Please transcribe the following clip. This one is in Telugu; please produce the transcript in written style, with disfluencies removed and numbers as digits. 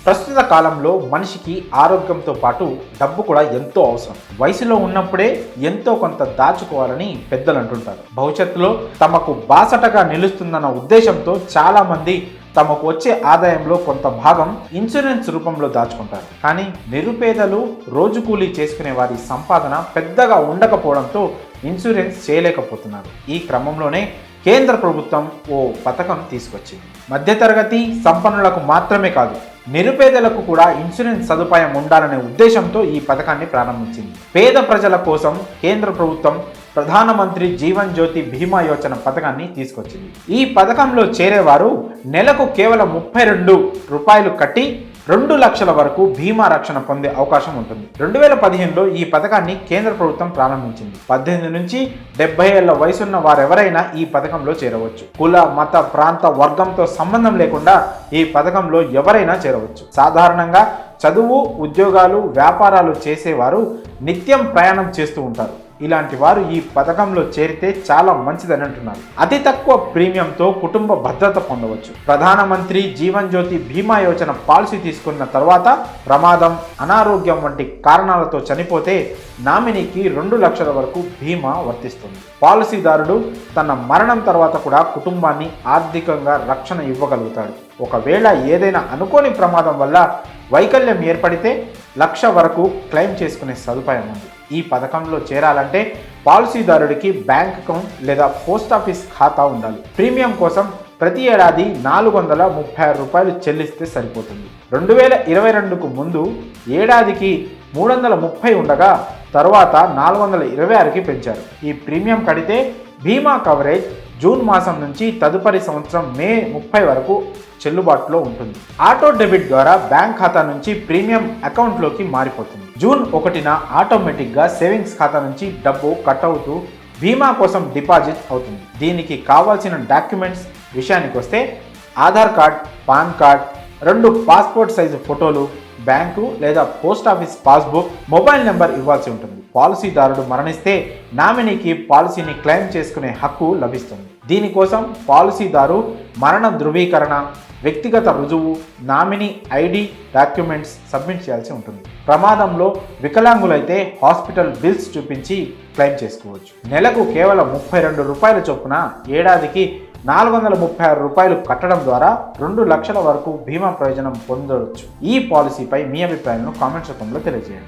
ప్రస్తుత కాలంలో మనిషికి ఆరోగ్యంతో పాటు డబ్బు కూడా ఎంతో అవసరం. వయసులో ఉన్నప్పుడే ఎంతో కొంత దాచుకోవాలని పెద్దలు అంటుంటారు. భవిష్యత్తులో తమకు బాసటగా నిలుస్తుందన్న ఉద్దేశంతో చాలా మంది తమకు వచ్చే ఆదాయంలో కొంత భాగం ఇన్సూరెన్స్ రూపంలో దాచుకుంటారు. కానీ నిరుపేదలు, రోజు కూలీ చేసుకునే వారి సంపాదన పెద్దగా ఉండకపోవడంతో ఇన్సూరెన్స్ చేయలేకపోతున్నారు. ఈ క్రమంలోనే కేంద్ర ప్రభుత్వం ఓ పథకం తీసుకొచ్చింది. మధ్యతరగతి సంపన్నులకు మాత్రమే కాదు, నిరుపేదలకు కూడా ఇన్సూరెన్స్ సదుపాయం ఉండాలనే ఉద్దేశంతో ఈ పథకాన్ని ప్రారంభించింది. పేద ప్రజల కోసం కేంద్ర ప్రభుత్వం ప్రధానమంత్రి జీవన్ జ్యోతి బీమా యోజన పథకాన్ని తీసుకొచ్చింది. ఈ పథకంలో చేరేవారు నెలకు కేవలం 32 రూపాయలు కట్టి 2 లక్షల వరకు బీమా రక్షణ పొందే అవకాశం ఉంటుంది. 2015లో ఈ పథకాన్ని కేంద్ర ప్రభుత్వం ప్రారంభించింది. 18 నుంచి 70 ఏళ్ల వయసున్న వారెవరైనా ఈ పథకంలో చేరవచ్చు. కుల, మత, ప్రాంత, వర్గంతో సంబంధం లేకుండా ఈ పథకంలో ఎవరైనా చేరవచ్చు. సాధారణంగా చదువు, ఉద్యోగాలు, వ్యాపారాలు చేసేవారు నిత్యం ప్రయాణం చేస్తూ ఉంటారు. ఇలాంటి వారు ఈ పథకంలో చేరితే చాలా మంచిదని అంటున్నారు. అతి తక్కువ ప్రీమియంతో కుటుంబ భద్రత పొందవచ్చు. ప్రధానమంత్రి జీవన్ జ్యోతి బీమా యోజన పాలసీ తీసుకున్న తర్వాత ప్రమాదం, అనారోగ్యం వంటి కారణాలతో చనిపోతే నామినీకి 2 లక్షల వరకు బీమా వర్తిస్తుంది. పాలసీదారుడు తన మరణం తర్వాత కూడా కుటుంబాన్ని ఆర్థికంగా రక్షణ ఇవ్వగలుగుతాడు. ఒకవేళ ఏదైనా అనుకోని ప్రమాదం వల్ల వైకల్యం ఏర్పడితే 1 లక్ష వరకు క్లెయిమ్ చేసుకునే సదుపాయం ఉంది. ఈ పథకంలో చేరాలంటే పాలసీదారుడికి బ్యాంక్ అకౌంట్ లేదా పోస్ట్ ఆఫీస్ ఖాతా ఉండాలి. ప్రీమియం కోసం ప్రతి ఏడాది 436 రూపాయలు చెల్లిస్తే సరిపోతుంది. 2022కు ముందు ఏడాదికి 330 ఉండగా తర్వాత 426కి పెంచారు. ఈ ప్రీమియం కడితే బీమా కవరేజ్ జూన్ మాసం నుంచి తదుపరి సంవత్సరం మే 30 వరకు చెల్లుబాటులో ఉంటుంది. ఆటో డెబిట్ ద్వారా బ్యాంక్ ఖాతా నుంచి ప్రీమియం అకౌంట్లోకి మారిపోతుంది. జూన్ 1న ఆటోమేటిక్గా సేవింగ్స్ ఖాతా నుంచి డబ్బు కట్ అవుతూ బీమా కోసం డిపాజిట్ అవుతుంది. దీనికి కావాల్సిన డాక్యుమెంట్స్ విషయానికి వస్తే Aadhaar card, pan card, 2 passport size ఫోటోలు, బ్యాంకు లేదా post office passbook, mobile number ఇవ్వాల్సి ఉంటుంది. పాలసీదారుడు మరణిస్తే నామినీకి పాలసీని క్లెయిమ్ చేసుకునే హక్కు లభిస్తుంది. దీనికోసం పాలసీదారు మరణ ధృవీకరణ, వ్యక్తిగత రుజువు, నామినీ ఐడి డాక్యుమెంట్స్ సబ్మిట్ చేయాల్సి ఉంటుంది. ప్రమాదంలో వికలాంగులైతే హాస్పిటల్ బిల్స్ చూపించి క్లెయిమ్ చేసుకోవచ్చు. నెలకు కేవలం 32 రూపాయల చొప్పున ఏడాదికి 436 రూపాయలు కట్టడం ద్వారా 2 లక్షల వరకు బీమా ప్రయోజనం పొందవచ్చు. ఈ పాలసీపై మీ అభిప్రాయాలను కామెంట్స్ రూపంలో తెలియజేయండి.